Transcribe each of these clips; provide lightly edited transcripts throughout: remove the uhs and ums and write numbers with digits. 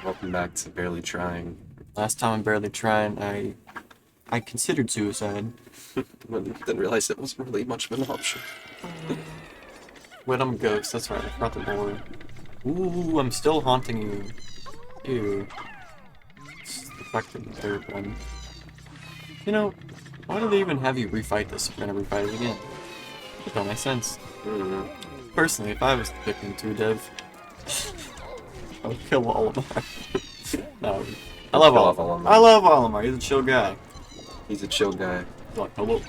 Welcome back to Barely Trying. Last time I'm barely trying, I considered suicide. Didn't realize it wasn't really much of an option. Wait, I'm a ghost. That's right. I forgot the door. Ooh, I'm still haunting you. Ew. It's the fucking third one. You know, why do they even have you refight this if you're gonna refight it again? It don't make sense. Personally, if I was the Pikmin 2 dev, I would kill Olimar. No, I love Olimar. I love Olimar. He's a chill guy. He's a chill guy. He's like, hello.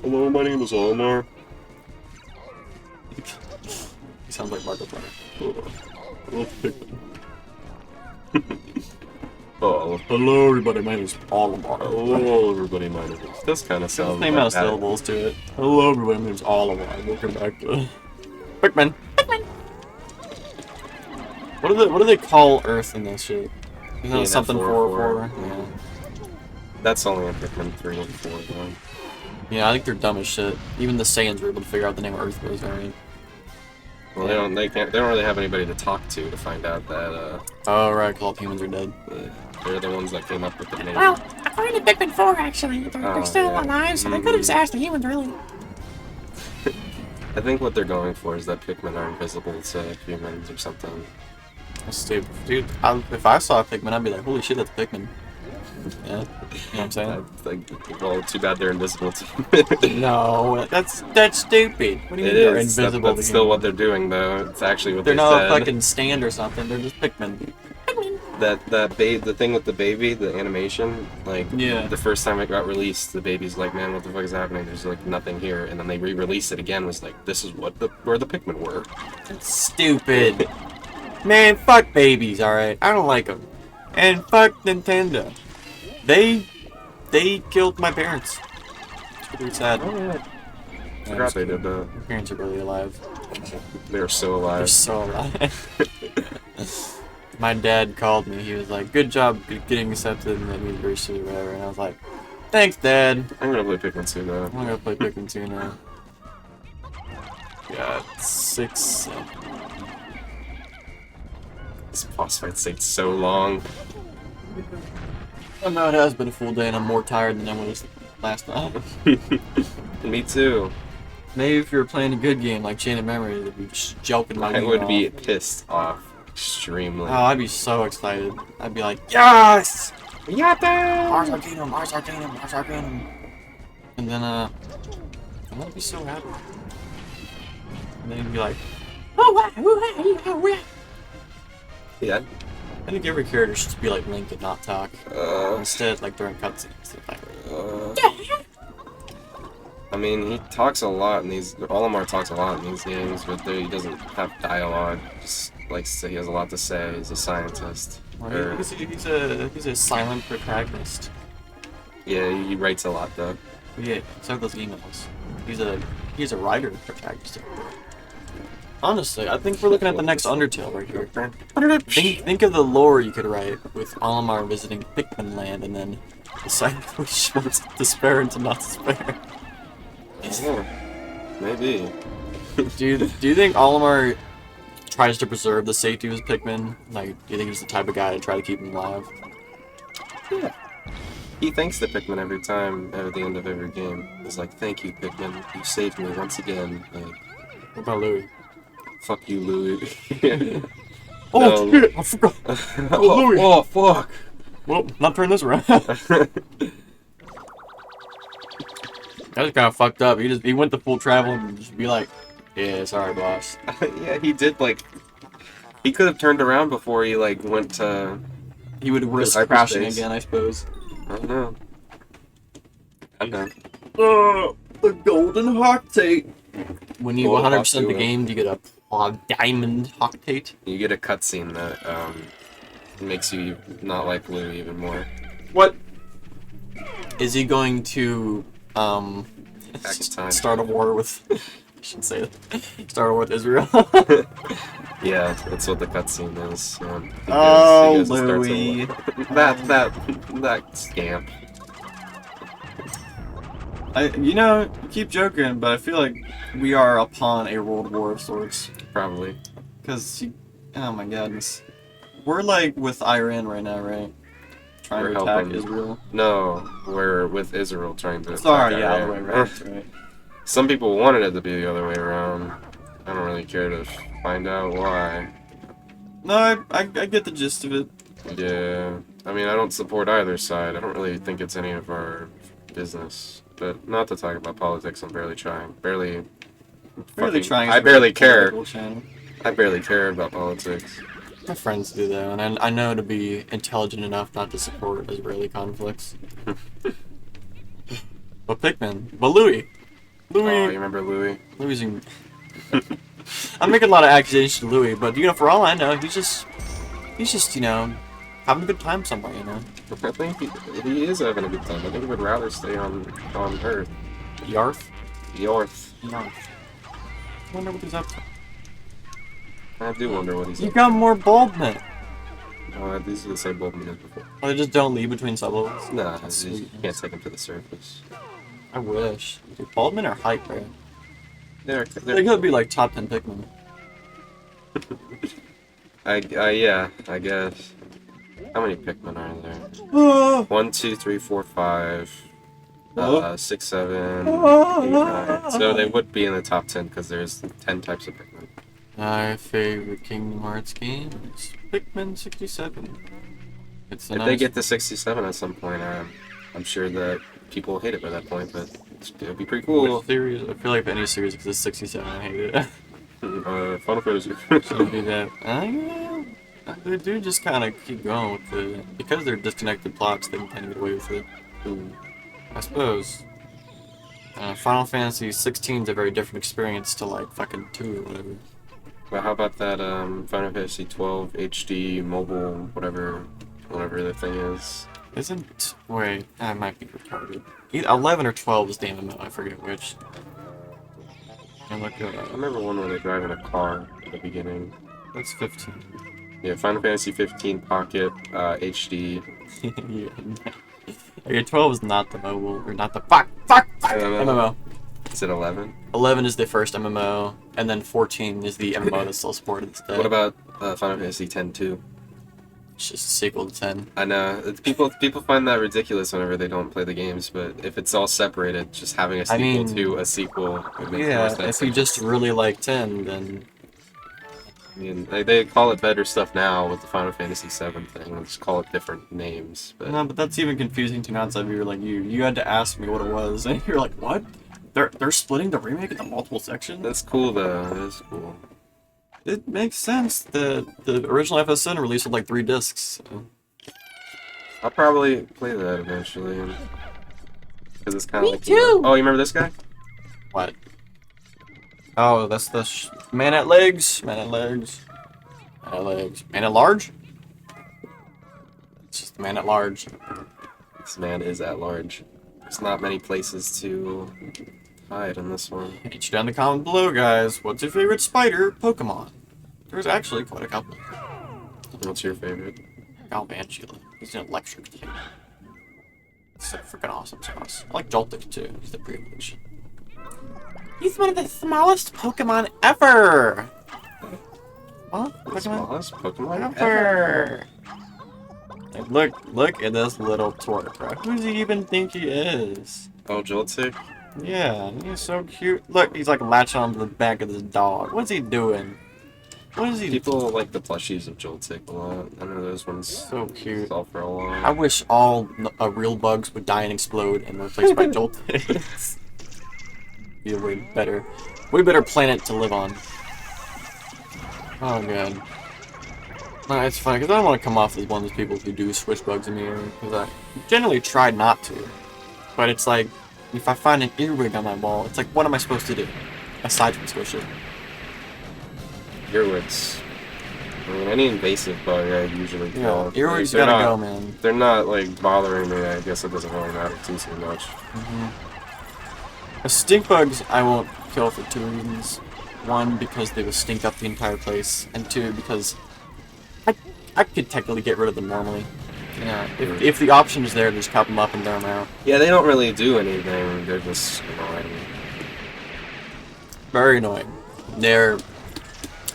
Hello, my name is Omar. He sounds like Markiplier. Hello, Pikmin. Oh, Hello, everybody. My name is Olimar. hello, everybody. My name is. This kind of sounds. Name like out syllables to it. Hello, everybody. My name is Olimar. Welcome back to Pikmin. Pikmin. What do they call Earth in this shit? Isn't it something 404? Yeah. That's only in Pikmin 3 and 4, though. Yeah, I think they're dumb as shit. Even the Saiyans were able to figure out the name of Earth was alright. Well, they don't really have anybody to talk to find out that, Oh, right, 'cause all humans are dead. they're the ones that came up with the name. Well, according to Pikmin 4, actually, they're still alive, so they could have just asked the humans, really. I think what they're going for is that Pikmin are invisible to humans or something. That's stupid. Dude, if I saw a Pikmin, I'd be like, holy shit, that's Pikmin. Yeah, you know what I'm saying? Well, too bad they're invisible to No, that's stupid. What do you mean they're invisible? That's still what they're doing, though. It's actually what they're they not said. a fucking stand or something. They're just Pikmin. The thing with the baby, the animation, like Yeah. the first time it got released, the baby's like, man, what the fuck is happening? There's like nothing here, and then they re-released it again. Was like, this is where the Pikmin were. That's stupid. Man, fuck babies. All right, I don't like them. And fuck Nintendo. They killed my parents. It's really sad. Oh yeah. I forgot they did that. My parents are really alive. They're so They're alive. so alive. My dad called me. He was like, "Good job getting accepted in the university or whatever." And I was like, "Thanks, Dad. I'm gonna play Pikmin 2 now. I'm gonna play Pikmin 2 now." Got 6. This boss fight takes so long. I know it has been a full day, and I'm more tired than I was last time. Me too. Maybe if you were playing a good game like Chain of Memory, it'd be just joking my I game would off. be pissed off extremely. Oh, I'd be so excited. I'd be like, yes! Yatta! Ars Arcanum, Ars Arcanum, Ars Arcanum. And then, I would be so happy. And then he'd be like, Yeah. I think every character should be like Link and not talk. Instead, like during cutscenes, they're like, I mean, he talks a lot in these. Olimar talks a lot in these games, but he doesn't have dialogue. Just likes to. He has a lot to say. He's a scientist. well, he's a silent protagonist. Yeah, he writes a lot though. Yeah, except those emails. He's a writer protagonist. Honestly, I think we're looking at the next Undertale right here. Think of the lore you could write with Olimar visiting Pikmin land and then deciding which ones to despair and to not despair. Yeah, maybe. Do you think Olimar tries to preserve the safety of his Pikmin? Like, do you think he's the type of guy to try to keep them alive? Yeah. He thanks the Pikmin every time at the end of every game. He's like, "Thank you, Pikmin. You saved me once again." Like, What about Louis? fuck you, Louis. Oh No. shit! I forgot. Oh, Louis. oh, fuck. Well, not turn this around. That was kind of fucked up. He went the full travel and just be like, "Yeah, sorry, boss." Yeah, he did like. He could have turned around before he like went to. He would risk hyperspace. crashing again, I suppose. I don't know. I know. Oh, the golden Hoctate. When you Golden 100% the Hoctate. game, you get a diamond Hoctate. You get a cutscene that makes you not like Lou even more. What? Is he going to Next time. start a war with? I should say it. Start a war with Israel. Yeah, that's what the cutscene is. Oh, He starts a Louis. war. that scamp. You keep joking, but I feel like we are upon a world war of sorts. Probably. Because, oh my goodness. We're like with Iran right now, right? Trying We're to attack helping. Israel. No, we're with Israel trying to. Sorry, attack yeah, Iran. other way around. That's right. Some people wanted it to be the other way around. I don't really care to find out why. No, I get the gist of it. Yeah, I mean, I don't support either side. I don't really think it's any of our business. But not to talk about politics, I'm barely trying. Really Fucking, trying. I barely care. Channel. I barely care about politics. My friends do though, and I know to be intelligent enough not to support Israeli conflicts. But Pikmin, but Louis, Oh, you remember Louis? Louis. I'm making a lot of accusations to Louis, but for all I know, he's just having a good time somewhere, I think he is having a good time. I think he would rather stay on Earth. Yarth. Yorth. I wonder what he's up to. I do wonder what he's You up got more bulbment. to. These are the same Bolton as before. Oh, they just don't leave between sublevels? Nah, That's you sweet. can't take him to the surface. I wish. Dude, bulbment or hype, right? They're They could be like top 10 Pikmin. yeah, I guess. How many Pikmin are there? 1, 2, 3, 4, 5, 6, 7, 8, 9. So they would be in the top 10 because there's 10 types of Pikmin. My favorite Kingdom Hearts game is Pikmin 67. It's a If nice... they get to 67 at some point, I'm sure that people will hate it by that point, but it'll be pretty cool. Which series? I feel like if any series exists 67, I hate it. Final Fantasy. Shouldn't be that. Yeah. They do just kind of keep going with it. Because they're disconnected plots, they can kind of get away with it. I suppose. Final Fantasy 16 is a very different experience to like fucking 2 or whatever. But how about that Final Fantasy 12 HD mobile whatever the thing is? Isn't... Wait, I might be retarded. Either 11 or 12 is the MMO, I forget which. I look it I up. remember one where they drive in a car at the beginning. That's 15. Yeah, Final Fantasy 15 Pocket HD. Yeah, 12 is not the mobile, or not the... Fuck! MMO. Is it 11? 11 is the first MMO, and then 14 is the MMO that's still supported today. What about Final Fantasy 10 2? It's just a sequel to 10. I know people find that ridiculous whenever they don't play the games, but if it's all separated, just having a sequel to a sequel would make more sense. If you just really like 10, then... I mean, they call it better stuff now with the Final Fantasy 7 thing. Let's call it different names. But No, but that's even confusing to an outside viewer like you. You had to ask me what it was, and you're like, what? They're splitting the remake into multiple sections? that's cool though. That's cool. It makes sense. The original FSN released with like 3 discs. So. I'll probably play that eventually. Because it's kind of Me like... too! Oh, you remember this guy? What? Oh, that's the man at legs. Man at legs. Man at legs. Man at large? It's just man at large. This man is at large. There's not many places to hide in this one. Hit you down in the comments below, guys. What's your favorite spider Pokemon? There's actually quite a couple. What's your favorite? Galvantula. He's an electric thing. It's so freaking awesome sauce. I like Joltik too. He's the pre-evolution. He's one of the smallest Pokemon ever. What? The Pokemon? smallest Pokemon Ever. Like, look at this little twerp, bro. Who does he even think he is? Oh, Joltik? Yeah, he's so cute. Look, he's like latching onto the back of this dog. What's he doing? What is he? People like the plushies of Joltik a lot. I know those ones So cute. all for a while. I wish all real bugs would die and explode and replaced by Joltiks. Be a way better planet to live on. Oh god. No, it's funny because I don't want to come off as one of those people who do switch bugs in the air because I generally try not to. But it's like if I find an earwig on my wall, it's like what am I supposed to do aside from squish it? Earwigs. I mean, any invasive bug I usually kill. Earwigs They're gotta not- go, man. They're not like bothering me. I guess it doesn't really matter too much. Stink bugs I won't kill for 2 reasons. 1, because they will stink up the entire place, and 2, because I could technically get rid of them normally. Yeah, if the option is there, just cup them up and throw them out. Yeah, they don't really do anything. They're just annoying. Very annoying. They're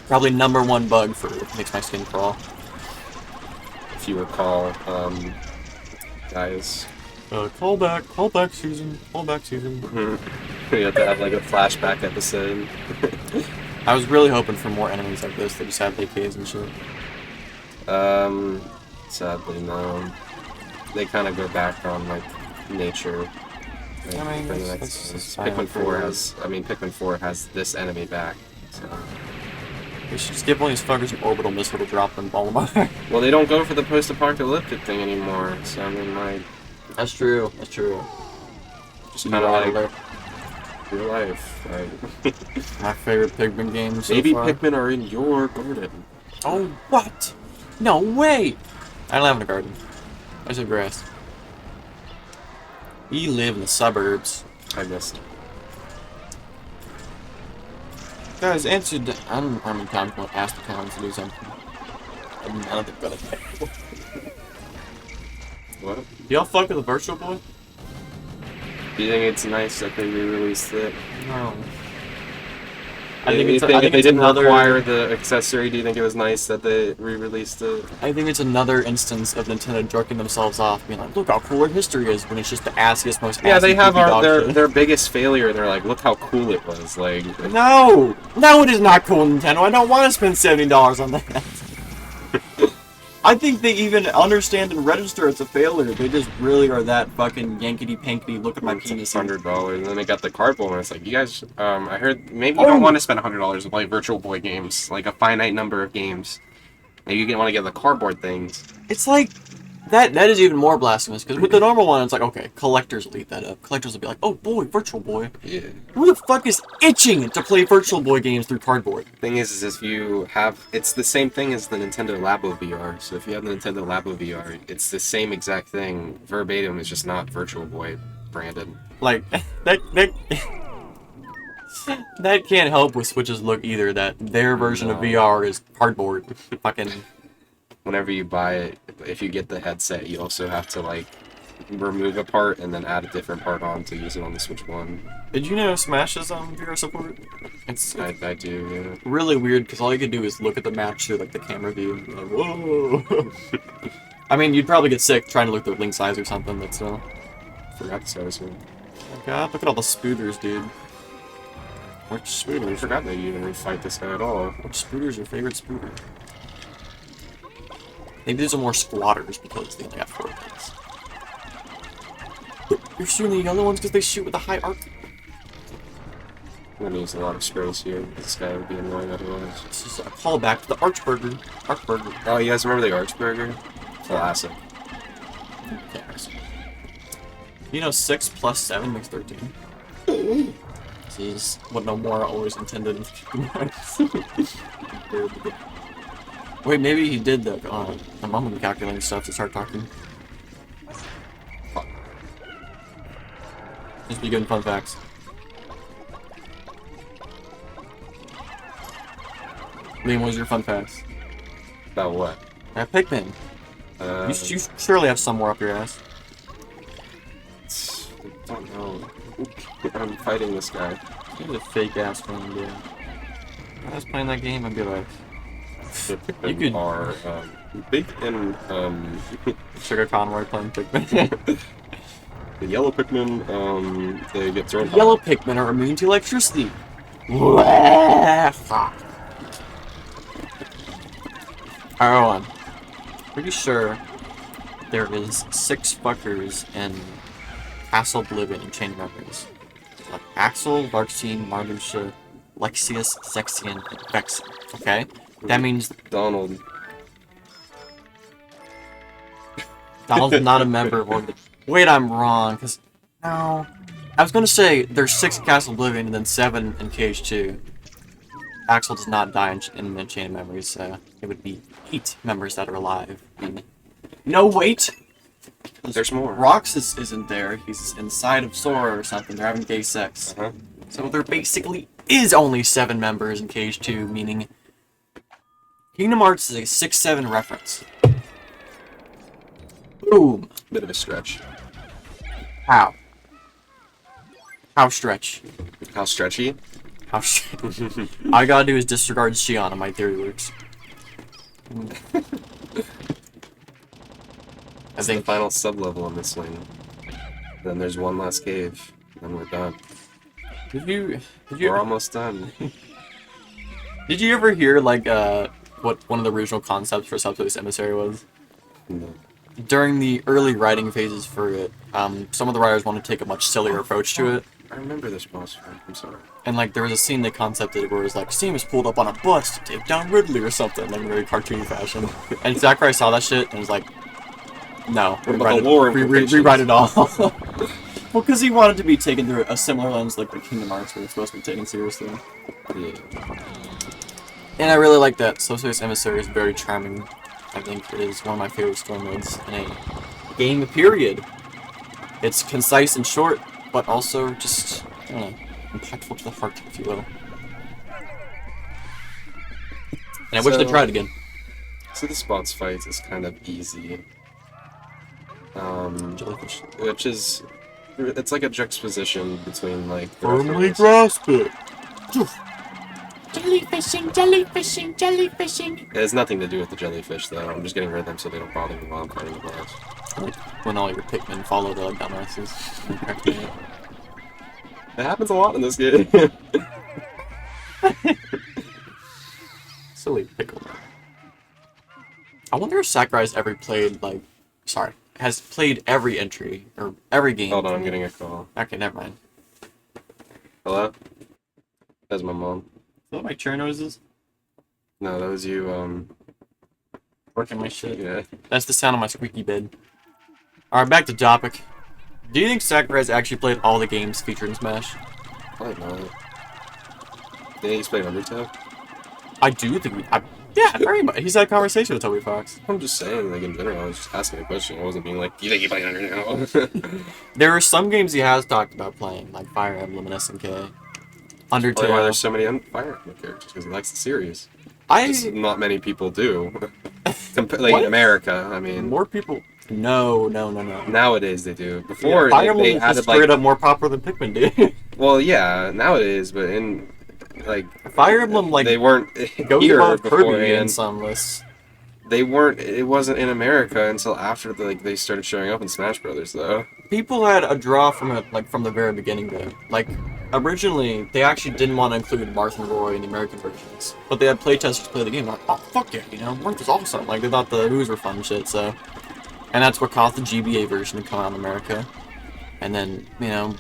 probably #1 bug for what makes my skin crawl. if you recall, guys. Callback season. We had to have like a flashback episode. I was really hoping for more enemies like this that just have AKs and shit. Sadly, no. They kind of go back on like nature. I mean, Pikmin 4 has. I mean, Pikmin 4 has this enemy back. So. We should just give one of these fuckers an orbital missile to drop them all them. Well, they don't go for the post-apocalyptic thing anymore. So I mean, like. That's true. That's true. Just kind of like real life. Like. My favorite Pikmin game so Maybe far. Pikmin are in your garden. Oh, what? No way! I don't have a garden. I just have grass. We live in the suburbs. I missed. Guys, answered. I don't know how many times I'm going to ask the towns to do something. I don't think I'm gonna pay. What? Y'all fuck with the Virtual Boy? Do you think it's nice that they re-released it? No. I think if they didn't require the accessory, do you think it was nice that they re-released it? I think it's another instance of Nintendo jerking themselves off, being like, look how cool our history is, when it's just the assiest, most Yeah, they assy have goofy dog shit. their biggest failure, and they're like, look how cool it was. Like, No! No, it is not cool, Nintendo. I don't want to spend $70 on that. I think they even understand and register it's a failure. They just really are that fucking yankety-pankety, look at my penis. $100, and then they got the cardboard, and it's like, you guys, I heard maybe you don't want to spend $100 to play Virtual Boy games, like a finite number of games. Maybe you want to get the cardboard things. It's like, that is even more blasphemous, because with the normal one, it's like, okay, collectors will eat that up. Collectors will be like, oh boy, Virtual Boy. Yeah. Who the fuck is itching to play Virtual Boy games through cardboard? Thing is if you have, it's the same thing as the Nintendo Labo VR. So if you have the Nintendo Labo VR, it's the same exact thing, verbatim. It's just not Virtual Boy branded. Like, that can't help with Switch's look either, that their version of VR is cardboard. Fucking... Whenever you buy it, if you get the headset, you also have to like remove a part and then add a different part on to use it on the Switch 1. Did you know Smash has VR support? I do, yeah. Really weird, because all you can do is look at the match through like the camera view. And be like, whoa! I mean, you'd probably get sick trying to look through link size or something, but still. Forgot to say this one. Oh god, look at all the spooters, dude. Which I spooters? forgot that you didn't fight this guy at all. Which spooter's your favorite spooter? Maybe these are more squatters because they only have 4 things. You're shooting the yellow ones because they shoot with a high arc. I'm gonna use a lot of sprays here. This guy would be annoying otherwise. This is a callback to the Archburger. Archburger. Oh, you guys remember the Archburger? Classic. Who cares? You know, 6 plus 7 makes 13. This is what Nomura always intended. Wait, maybe he did that. I'm gonna be calculating stuff to start talking. Just be good fun facts. Liam, what was your fun facts? About what? Pikmin. You surely have some more up your ass. I don't know. I'm fighting this guy. He's a fake ass friend, dude. If I was playing that game, I'd be like, The Pikmin You could- are big and Sugar Conroy playing Pikmin. the yellow Pikmin they get thrown. Yellow Pikmin are immune to electricity. Fuck. Alright, pretty sure there is 6 fuckers in Castle Oblivion and Chain of Memories. Like Axel, Larxene, Marluxia, Lexius, Zexion, and Vexen. Okay? That means Donald. Donald's not a member of the... Wait, I'm wrong, because... No. I was gonna say there's 6 in Castle Oblivion and then 7 in KH2. Axel does not die in the Chain of Memories, so it would be 8 members that are alive. And... No, wait! There's more. Roxas isn't there. He's inside of Sora or something. They're having gay sex. Uh-huh. So there basically is only 7 members in KH2, meaning... Kingdom Hearts is a 6-7 reference. Boom. Bit of a stretch. How? How stretch? How stretchy? How stretch? All I gotta do is disregard Shion and my theory works. I It's think the final sub-level on this one. Then there's one last cave, and we're done. Did We're you almost done. did you ever hear like what one of the original concepts for Subspace Emissary was? No. During the early writing phases for it, some of the writers wanted to take a much sillier approach to it. I remember this boss fight. I'm sorry. And like there was a scene they concepted where it was like Seamus pulled up on a bus to take down Ridley or something, like in a very cartoony fashion. And Zachary saw that shit and was like, "No, What about the lore implications? rewrite it all." Well, because he wanted to be taken through a similar lens like the Kingdom Hearts, where it's supposed to be taken seriously. Yeah. And I really like that. Subspace Emissary is very charming. I think it is one of my favorite story modes in a game. Period. It's concise and short, but also just I don't know, impactful to the heart, if you will. And I wish they tried it again. So this boss fight is kind of easy. Jellyfish. Which is, it's like a juxtaposition between like. Firmly grasp it. Jellyfishing, jellyfishing, jellyfishing. It has nothing to do with the jellyfish though. I'm just getting rid of them so they don't bother me while I'm fighting the boss. Like when all your Pikmin follow the dumbasses. It happens a lot in this game. Silly pickle. I wonder if Sakurai's ever played like, has played every entry or every game. Hold on, I'm getting a call. Okay, never mind. Hello? That's my mom. Is that my chair noises? No, that was you, Working my shit. yeah. That's the sound of my squeaky bed. Alright, back to topic. Do you think Sakurai's actually played all the games featured in Smash? Probably not. Did he explain Undertale? I do think yeah, very much. He's had a conversation with Toby Fox. I'm just saying, like, in general, I was just asking a question. I wasn't being like, you think you play Undertale? There are some games he has talked about playing, like Fire Emblem and SNK. Probably why Undertale. there's so many Fire Emblem characters, because he likes the series. I Just not many people do. Like, What? in America, I mean, more people. No. nowadays they do. Before, Fire they Emblem added, is straight like, up more popular than Pikmin did. well, yeah, nowadays, but in, like, Fire Emblem like they weren't goes here above Kirby in beforehand. some lists. They weren't. It wasn't in America until after they started showing up in Smash Brothers, though. People had a draw from it like from the very beginning though. Like originally they actually didn't want to include Marth and Roy in the American versions, but they had playtesters play the game like, oh fuck yeah, you know, Marth is awesome. Like they thought the Who's were fun and shit. So, and that's what caused the GBA version to come out in America. And then you know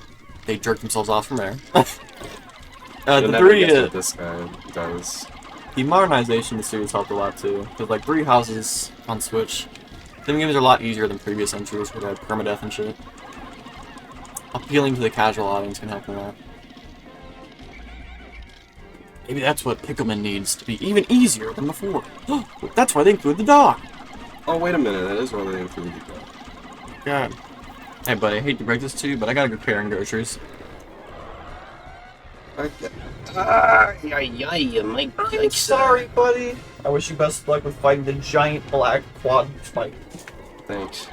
they jerked themselves off from there. You'll The never three. guess what this guy does. The modernization of the series helped a lot too, because like 3 houses on Switch, them games are a lot easier than previous entries where they had permadeath and shit. Appealing to the casual audience can help a lot. Maybe that's what Pikmin needs to be even easier than before. That's why they include the dog. Oh, wait a minute. That is why they included that. God. Hey buddy, I hate to break this to you, but I gotta go carrying groceries. I'm sorry, buddy. I wish you best of luck with fighting the giant black quad spike. Thanks.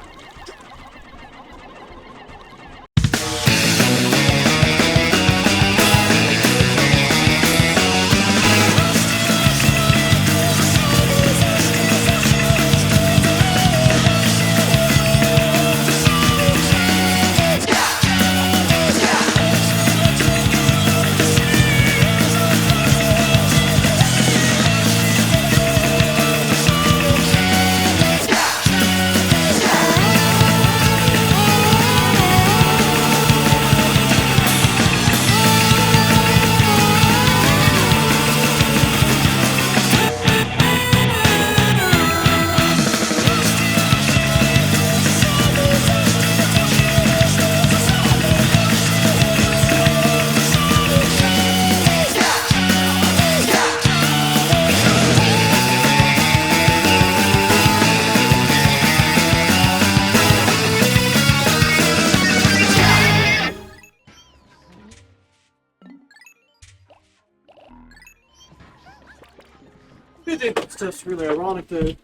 I think that stuff's really ironic though.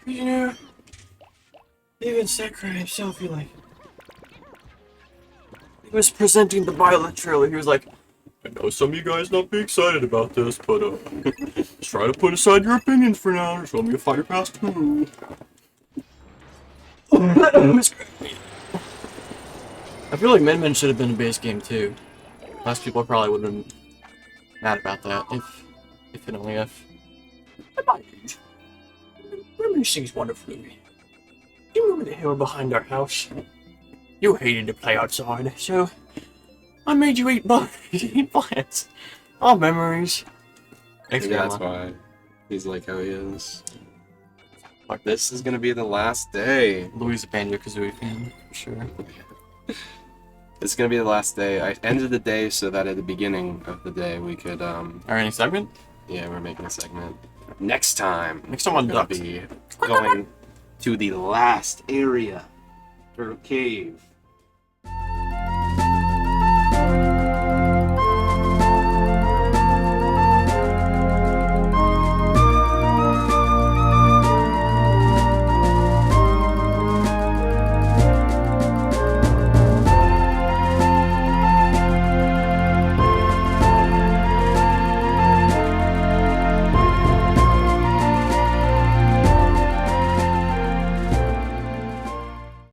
You know, even Sakurai himself, he was presenting the Violet trailer, he was like, I know some of you guys not be excited about this, but just try to put aside your opinions for now and show me a Fighter Pass 2. I feel like Min Min should have been a base game too. Less people probably would have been mad about that if and only if. Min Min sings wonderfully. You remember the hill behind our house? You hated to play outside, so I made you eat plants. All memories. Thanks, Maybe Grandma. that's why he's like how he is. Fuck, this is gonna be the last day. Louis is a Banjo-Kazooie fan, for sure. It's gonna be the last day. I ended the day so that at the beginning of the day we could Alright, any segment? yeah, we're making a segment. Next time Next time on we're gonna Ducks. be going to the last area. Turtle Cave.